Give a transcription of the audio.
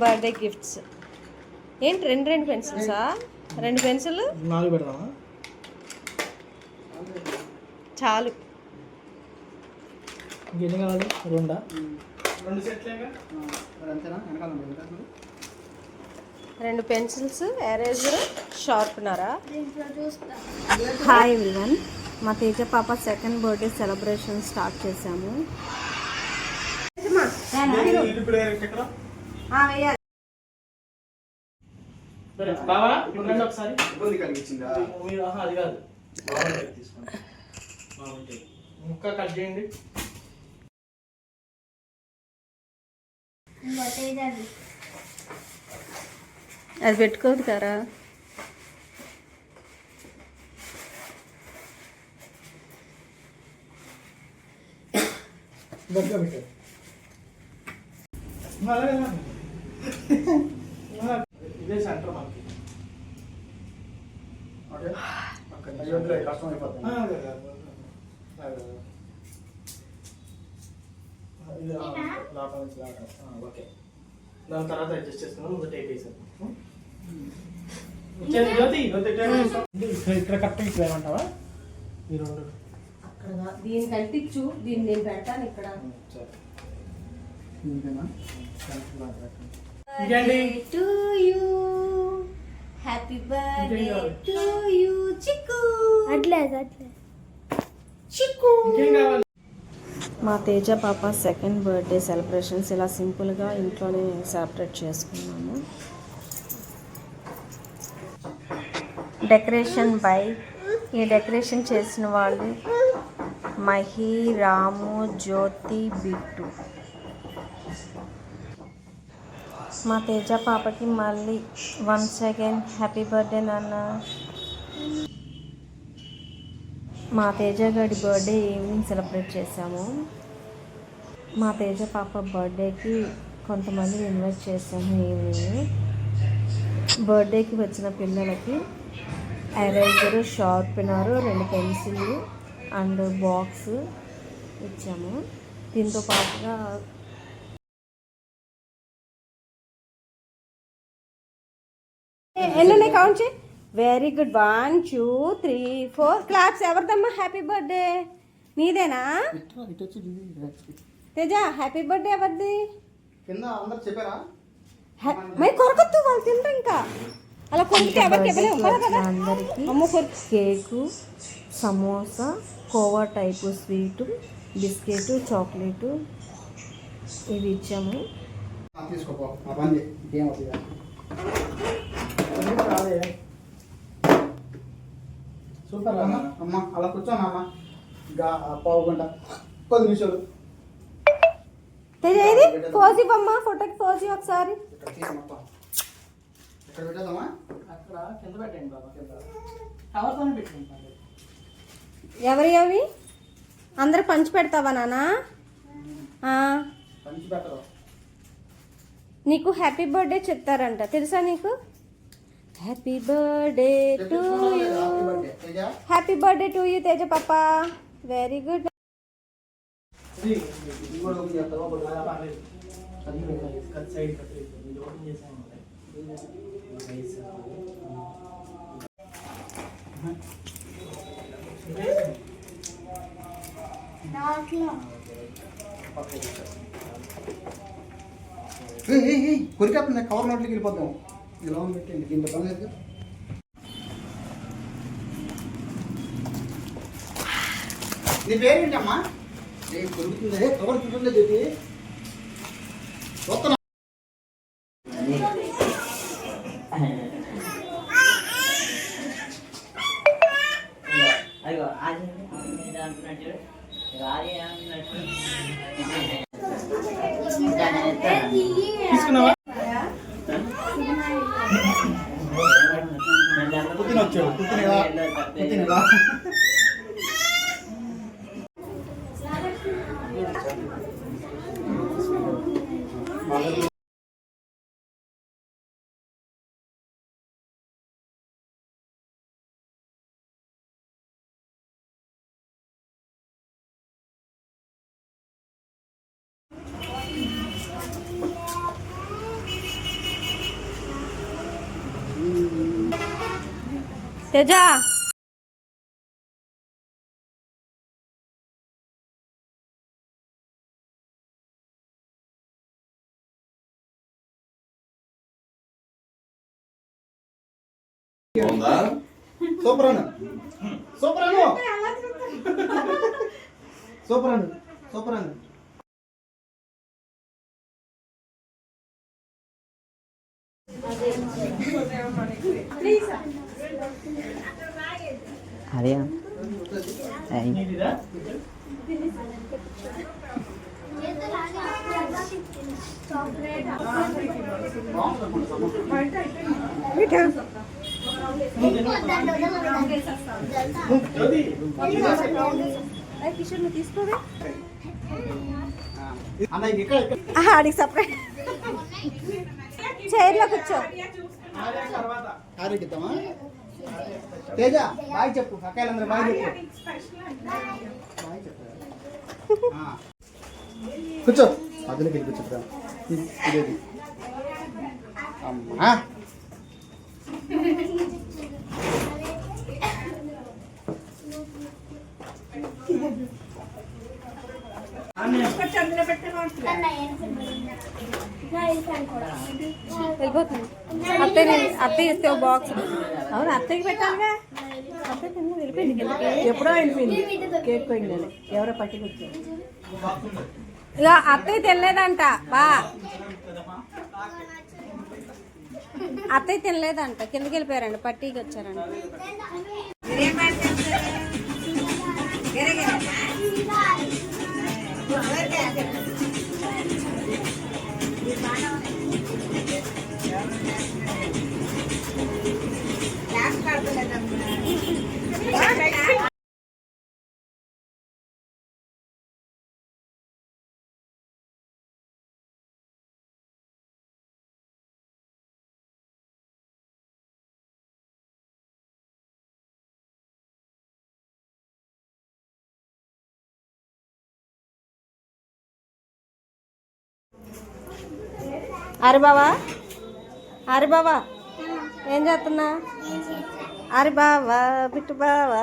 Birthday gifts ఏంటి? రెండు పెన్సిల్సా? రెండు పెన్సిల్ 4 పెడదామా? చాలు. ఇంకెన్ని కావాలి? 2 2 పెన్సిల్స్, ఎరేజర్, షార్ప్నరా. హాయ్ ఎవ్రీవన్, మా తేజ పాప సెకండ్ బర్త్డే సెలబ్రేషన్ స్టార్ట్ చేశాము. ముక్క కట్ చేయండి. అది పెట్టుకోదు కదా. ఇదే సెంటర్ మనకి. కష్టం అయిపోతుంది. ఓకే, దాని తర్వాత అడ్జస్ట్ చేసుకున్నాం. ముందు టేక్ వేసాను. ఇక్కడ కరెక్ట్ ఇక్కడ ఏమంటావా? ఈ 2 అక్కడ దీనికి అంటించు. దీన్ని నేను పెడతాను ఇక్కడ. హ్యాపీ బర్త్డే టు యు చిక్కు. అట్లే చిక్కు. మా తేజ పాప సెకండ్ బర్త్డే సెలబ్రేషన్స్ ఇలా సింపుల్గా ఇంట్లోనే సెలబ్రేట్ చేసుకున్నాము. డెకరేషన్ బై ఈ డెకరేషన్ చేసిన వాళ్ళు మహి, రాము, జ్యోతి, బిట్టు. మా తేజ పాపకి మళ్ళీ వన్స్ అగైన్ హ్యాపీ బర్త్డే నాన్న. మా తేజ గడి బర్త్డే ఈవినింగ్ సెలబ్రేట్ చేసాము. మా తేజ పాప బర్త్డేకి కొంతమంది ఇన్వైట్ చేసాము. ఈవినింగ్ బర్త్డేకి వచ్చిన పిల్లలకి eraser, sharpener, 2 pencil and box ఇచ్చాము. దీంతో పాటుగా ఎన్ని కౌంట్ చేయి. Very good. 1 2 3 4 క్లాప్స్. ఎవరిదమ్మా హ్యాపీ బర్త్డే? నీదేనా తేజ? హ్యాపీ బర్త్డే ఎవరిది? మరి కొరకొద్దు, వాళ్ళు తింటారు. ఇంకా అలా కొరికితే ఎవరికి అందరికీ cake, samosa, khoa type sweet, biscuit, chocolate ఇవి ఇచ్చాము. సూపర్ అమ్మా. అలా కూర్చోనా అమ్మా. పావు గంట 10 నిమిషాలు. పోజ్ ఇవ్వమ్మా. ఫోటోకి పోజ్ ఒకసారి. అక్కడ కింద పెట్టండి బాబా. కింద కవర్తోనే పెట్టుకుంటాను. ఎవరి అవి అందరు పంచి పెడతావా నాన్న? పంచి పెట్టరు. నీకు హ్యాపీ బర్త్డే చెప్తారంట, తెలుసా నీకు? Happy birthday to you. Happy birthday to you Teja పాప. Very good. కొరికేస్తుంది. కవర్ నోట్లకి వెళ్ళిపోతాం. ఇలా పెట్టండి. దీంట్లో పని లేదు. నీ పేరేంటమ్మా? కొరుకుతుంది. కవర్ చుట్టుందే చెప్పి వస్తున్నా. తీసుకున్నావా? పుట్టిన వచ్చావు. పుట్టినవా తేజ సూపర్ అను సూపర్ అను సూపర్ అను సూపర్ అను అదే కిషోర్ నువ్వు తీసుకోవే అన్న ఇక్కడ ఆడికి సపరేట్ చైర్లో కూర్చో ఆరోగ్యమా తేజ బాయ్ చెప్పు అక్కాయిలందరూ బాయ్ చెప్పు బాయ్ చెప్పు కూర్చో మధ్యలోకి వెళ్ళి కూర్చోద్దాం ఇదేది అమ్మా వెళ్ళిపోతుంది అత్తయ్య ఇస్తే ఒక బాక్స్ అవును అత్తయ్యకి పెట్టాలిగా అత్తయ్య తిన్న వెళ్ళిపోయింది కిందకి. ఎప్పుడో అయిపోయింది కేక్ పోయిందని ఎవరో పట్టుకొచ్చారు ఇక అత్తయ్య తినలేదంట బా అత్తయ్య తినలేదంట కిందకి వెళ్ళిపోయారండి పట్టీకి వచ్చారంట అరే బావా ఏం చేస్తున్నా అరే బావా బిట్టు బావా